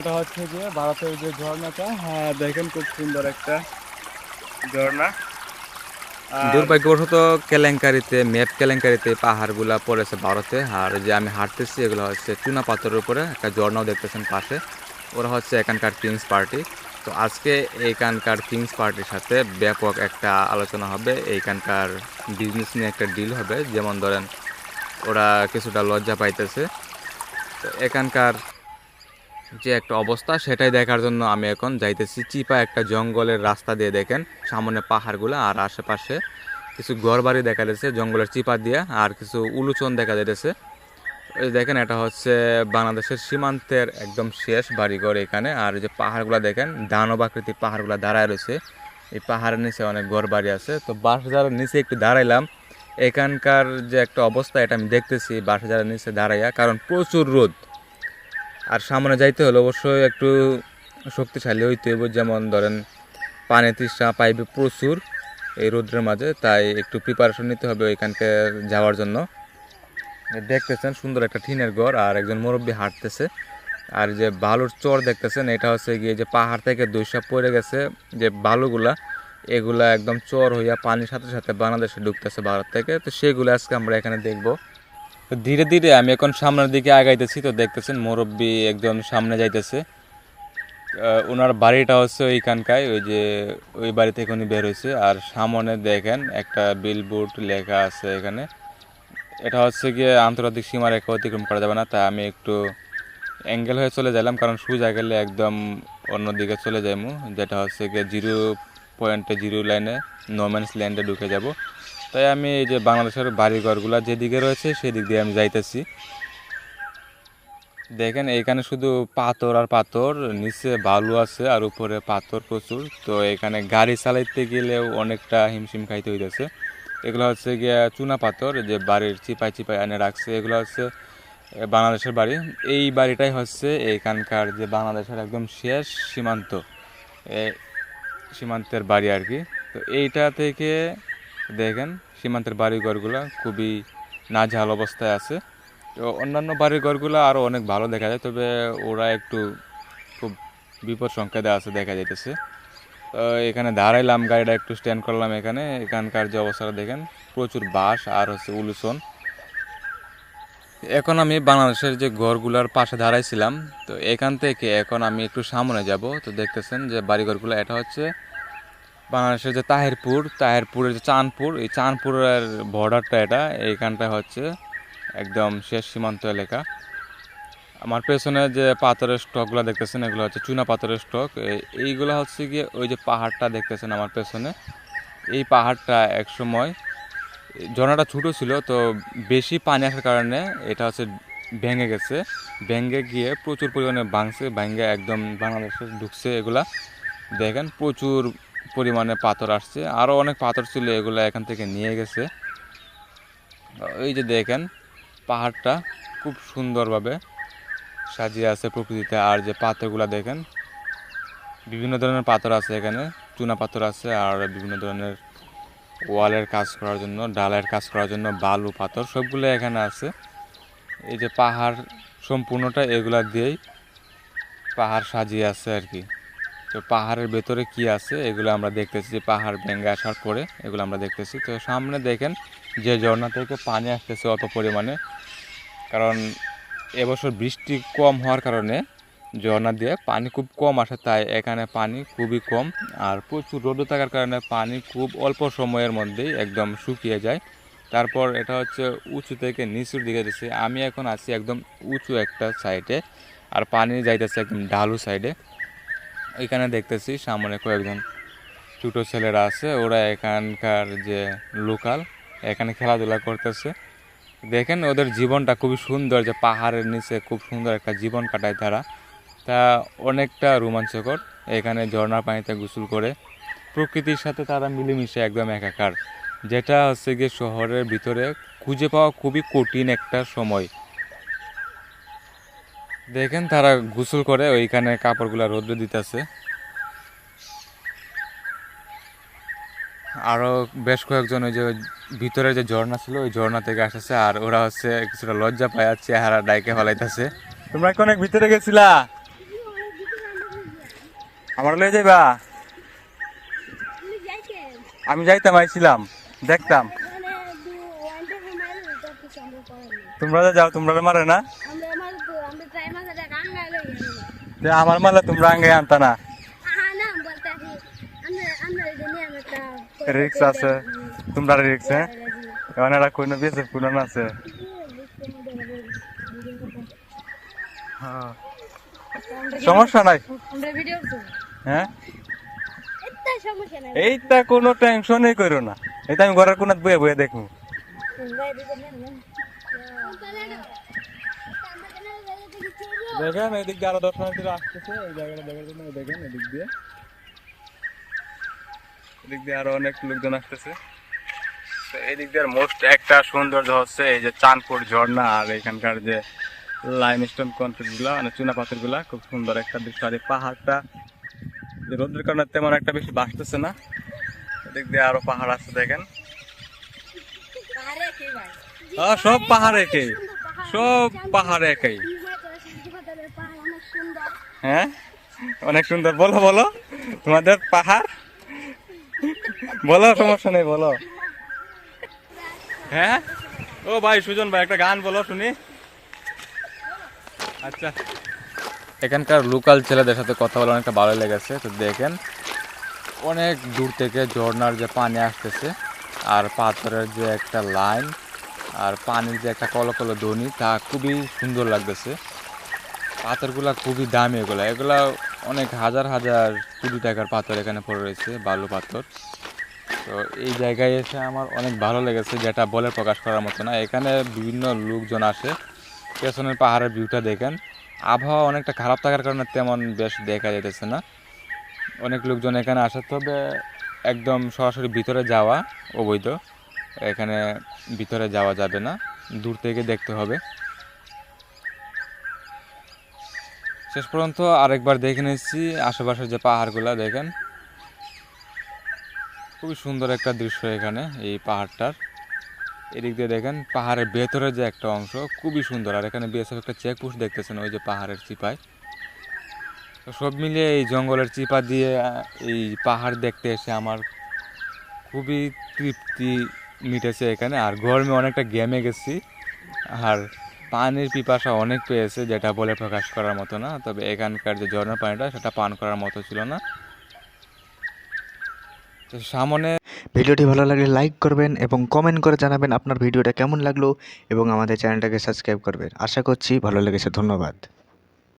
এটা হচ্ছে যে ভারতের যে ঝর্ণাটা, হ্যাঁ দেখেন খুব সুন্দর একটা ঝর্ণা। আর দুর্ভাগ্যবশত ম্যাপ কেলেঙ্কারিতে পাহাড়গুলা পড়েছে ভারতে। আর যে আমি হাঁটতেছি এগুলো হচ্ছে চুনা পাথরের উপরে একটা ঝর্ণাও দেখতেছেন পাশে। ওরা হচ্ছে এখানকার কিংস পার্টি। তো আজকে এইখানকার কিংস পার্টির সাথে ব্যাপক একটা আলোচনা হবে, এইখানকার বিজনেস নিয়ে একটা ডিল হবে। যেমন ধরেন ওরা কিছুটা লজ্জা পাইতেছে। তো এখানকার যে একটা অবস্থা সেটাই দেখার জন্য আমি এখন যাইতেছি চিপা একটা জঙ্গলের রাস্তা দিয়ে। দেখেন সামনে পাহাড়গুলো আর আশেপাশে কিছু ঘরবাড়ি দেখা যাচ্ছে জঙ্গলের চিপা দিয়ে, আর কিছু উলুচন দেখা যাইতেছে। এই দেখেন এটা হচ্ছে বাংলাদেশের সীমান্তের একদম শেষ বাড়িঘর এখানে। আর যে পাহাড়গুলো দেখেন দানব আকৃতির পাহাড়গুলো দাঁড়ায় রয়েছে, এই পাহাড়ের নিচে অনেক ঘরবাড়ি আছে। তো বাঁশঝাড়ের নিচে একটু দাঁড়াইলাম। এখানকার যে একটা অবস্থা এটা আমি দেখতেছি বাঁশঝাড়ের নিচে দাঁড়াইয়া, কারণ প্রচুর রোদ। আর সামনে যাইতে হলে অবশ্যই একটু শক্তিশালী হইতে হবে, যেমন ধরেন পানি তৃষ্ণা পাইবে প্রচুর এই রোদ্রের মাঝে, তাই একটু প্রিপারেশন নিতে হবে ওইখানকে যাওয়ার জন্য। দেখতেছেন সুন্দর একটা টিনের ঘর আর একজন মুরব্বী হাঁটতেছে। আর যে বালুর চর দেখতেছেন এটা হচ্ছে গিয়ে যে পাহাড় থেকে দৈসা পড়ে গেছে যে বালুগুলা, এগুলা একদম চর হইয়া পানির সাথে সাথে বাংলাদেশে ঢুকতেছে ভারত থেকে। তো সেগুলো আজকে আমরা এখানে দেখবো। তো ধীরে ধীরে আমি এখন সামনের দিকে আগাইতেছি। তো দেখতেছেন মুরব্বী একজন সামনে যাইতেছে। ওনার বাড়িটা হচ্ছে ওইখানকায়, ওই যে ওই বাড়ি থেকে উনি বের হয়েছে। আর সামনে দেখেন একটা বিলবোর্ড লেখা আছে এখানে। এটা হচ্ছে গিয়ে আন্তর্জাতিক সীমারেখা অতিক্রম করা যাবে না, তাই আমি একটু অ্যাঙ্গেল হয়ে চলে গেলাম, কারণ সোজা গেলে একদম অন্যদিকে চলে যাইমু, যেটা হচ্ছে গিয়ে 0 পয়েন্টে 0 লাইনে নোম্যান্স ল্যান্ডে ঢুকে যাব। তাই আমি এই যে বাংলাদেশের বাড়িঘরগুলো যেদিকে রয়েছে সেদিক দিয়ে আমি যাইতেছি। দেখেন এইখানে শুধু পাথর আর পাথর, নিচে বালু আছে আর উপরে পাথর প্রচুর। তো এখানে গাড়ি চালাইতে গেলেও অনেকটা হিমশিম খাইতে হইতেছে। এগুলো হচ্ছে গিয়া চুনা পাথর যে বাড়ির চিপাই চিপাই এনে রাখছে, এগুলো হচ্ছে বাংলাদেশের বাড়ি। এই বাড়িটাই হচ্ছে এইখানকার যে বাংলাদেশের একদম শেষ সীমান্ত, সীমান্তের বাড়ি আর কি। তো এইটা থেকে দেখেন সীমান্তের বাড়িঘরগুলো খুবই নাজেহাল অবস্থায় আছে। তো অন্যান্য বাড়ির ঘরগুলো আরও অনেক ভালো দেখা যায়, তবে ওরা একটু খুব বিপদ সংকেতে আছে দেখা যাইতেছে। তো এখানে দাঁড়াইলাম, গাড়িটা একটু স্ট্যান্ড করলাম এখানে। এখানকার যে অবস্থাটা দেখেন প্রচুর বাঁশ আর হচ্ছে উলুচন। এখন আমি বাংলাদেশের যে ঘরগুলোর পাশে দাঁড়াইছিলাম, তো এখান থেকে এখন আমি একটু সামনে যাব। তো দেখতেছেন যে বাড়িঘরগুলো, এটা হচ্ছে বাংলাদেশের যে তাহিরপুরের যে চাঁদপুর, এই চাঁদপুরের বর্ডারটা এটা। এইখানটা হচ্ছে একদম শেষ সীমান্ত এলাকা। আমার পেছনে যে পাথরের স্টকগুলো দেখতেছেন এগুলো হচ্ছে চুনা পাথরের স্টক। এইগুলো হচ্ছে গিয়ে ওই যে পাহাড়টা দেখতেছেন আমার পেছনে, এই পাহাড়টা একসময় ঝর্ণাটা ছোটো ছিল, তো বেশি পানি আসার কারণে এটা হচ্ছে ভেঙে গেছে। ভেঙে গিয়ে প্রচুর পরিমাণে ভেঙে একদম বাংলাদেশে ঢুকছে। এগুলা দেখেন প্রচুর পরিমাণে পাথর আসছে, আরও অনেক পাথর ছিল, এগুলো এখান থেকে নিয়ে গেছে। এই যে দেখেন পাহাড়টা খুব সুন্দরভাবে সাজিয়ে আছে প্রকৃতিতে। আর যে পাথরগুলো দেখেন বিভিন্ন ধরনের পাথর আছে এখানে, চুনা পাথর আছে আর বিভিন্ন ধরনের ওয়ালের কাজ করার জন্য, ডালের কাজ করার জন্য বালু পাথর সবগুলো এখানে আছে। এই যে পাহাড় সম্পূর্ণটা এগুলা দিয়েই পাহাড় সাজিয়ে আছে আর কি। তো পাহাড়ের ভেতরে কি আছে এগুলো আমরা দেখতেছি, যে পাহাড় ভেঙে আসার পরে এগুলো আমরা দেখতেছি। তো সামনে দেখেন যে ঝর্ণা থেকে পানি আসতেছে অল্প পরিমাণে, কারণ এবছর বৃষ্টি কম হওয়ার কারণে ঝর্ণা দিয়ে পানি খুব কম আসে, তাই এখানে পানি খুবই কম। আর প্রচুর রোদ থাকার কারণে পানি খুব অল্প সময়ের মধ্যেই একদম শুকিয়ে যায়। তারপর এটা হচ্ছে উঁচু থেকে নিচুর দিকে যাচ্ছে। আমি এখন আছি একদম উঁচু একটা সাইডে, আর পানি যাইতেছে একদম ঢালু সাইডে। এখানে দেখতেছি সামনে কয়েকজন ছোটো ছেলেরা আছে, ওরা এখানকার যে লোকাল, এখানে খেলাধুলা করতেছে। দেখেন ওদের জীবনটা খুবই সুন্দর, যে পাহাড়ের নিচে খুব সুন্দর একটা জীবন কাটায় তারা। তা অনেকটা রোমাঞ্চকর। এখানে ঝর্ণার পানিতে গোসল করে প্রকৃতির সাথে তারা মিলেমিশে একদম একাকার, যেটা হচ্ছে গিয়ে শহরের ভিতরে খুঁজে পাওয়া খুবই কঠিন একটা সময়। দেখেন তারা গোসল করে ওইখানে কাপড়গুলো রোদ্রে দিতেছে। আরও বেশ কয়েকজন ওই যে ভিতরে যে ঝর্ণা ছিল ওই ঝর্ণা থেকে আসতেছে, আর ওরা হচ্ছে কিছুটা লজ্জা পায় আর চেহারা ডাইকে ফলাইতেছে। তোমরা কি অনেক ভিতরে গেছিলা? আমার লয়ে যাইবা? আমি যাইতাম, আইছিলাম, দেখতাম। তোমরা যাও, তোমরা মারে না? আমার মালে তোমরা আঙ্গে আনতা না? রিক্স আছে, তোমরা রিক্স। হ্যাঁ, এখন এরা কোনো বেঁচে কোনো আছে। সমস্যা নাই। হ্যাঁ, এইটা কোনো টেনশনই করো না। এটা আমি ঘরের কোনাত বয়ে বয়ে দেখবো। দেখেন এদিক দিয়ে আরো 10 মিনিট আসতেছে এই জায়গাটা দেখার জন্য। দেখেন এদিক দিয়ে আরো অনেক লোকজন আসতেছে। তো এদিক দিয়ে মোস্ট একটা সৌন্দর্য হচ্ছে এই যে চাঁদপুর ঝর্ণা, আর এখানকার যে লাইমস্টোন কনক্রিট গুলা, মানে চুনা পাথর গুলা, খুব সুন্দর একটা দৃশ্য। আর এই পাহাড়টা রোদের কারণে তেমন একটা বেশি বাসতেছে না। এদিক দিয়ে আরো পাহাড় আছে দেখেন। সব পাহাড় একই, সব পাহাড় একই। হ্যাঁ, অনেক সুন্দর। বলো বলো তোমাদের পাহাড়, বলো, সমস্যা নেই, বলো। হ্যাঁ, ও ভাই সুজন ভাই, একটা গান বলো শুনি। আচ্ছা, এখানকার লোকাল ছেলেদের সাথে কথা বলে অনেকটা ভালো লেগেছে। তো দেখেন অনেক দূর থেকে ঝর্ণার যে পানি আসতেছে, আর পাথরের যে একটা লাইন, আর পানির যে একটা কলকল ধ্বনি, তা খুবই সুন্দর লাগতেছে। পাথরগুলা খুবই দামি, এগুলা অনেক হাজার হাজার কোটি টাকার পাথর এখানে পড়ে রয়েছে, বালু পাথর। তো এই জায়গায় এসে আমার অনেক ভালো লেগেছে, যেটা বলে প্রকাশ করার মতো না। এখানে বিভিন্ন লোকজন আসে। পেছনের পাহাড়ের ভিউটা দেখেন। আবহাওয়া অনেকটা খারাপ থাকার কারণে তেমন বেশ দেখা যেতেছে না। অনেক লোকজন এখানে আসে, তবে একদম সরাসরি ভিতরে যাওয়া অবৈধ। এখানে ভিতরে যাওয়া যাবে না, দূর থেকে দেখতে হবে। শেষ পর্যন্ত আরেকবার দেখে নিচ্ছি আশেপাশের যে পাহাড়গুলা দেখেন, খুবই সুন্দর একটা দৃশ্য এখানে এই পাহাড়টার। এদিক দিয়ে দেখেন পাহাড়ের ভেতরে যে একটা অংশ খুবই সুন্দর। আর এখানে বিএসএফ একটা চেকপোস্ট দেখতেছেন ওই যে পাহাড়ের চিপায়। তো সব মিলিয়ে এই জঙ্গলের চিপা দিয়ে এই পাহাড় দেখতে এসে আমার খুবই তৃপ্তি মিটেছে এখানে। আর গরমে অনেকটা ঘেমে গেছি, আর পানির পিপাসা অনেক পেয়েছে, যেটা বলে প্রকাশ করার মতো না। তবে এখানকার যে ঝর্ণার পানিটা সেটা পান করার মতো ছিল না। তো সামনে ভিডিওটি ভালো লাগলে লাইক করবেন এবং কমেন্ট করে জানাবেন আপনার ভিডিওটা কেমন লাগলো, এবং আমাদের চ্যানেলটাকে সাবস্ক্রাইব করবেন। আশা করছি ভালো লেগেছে। ধন্যবাদ।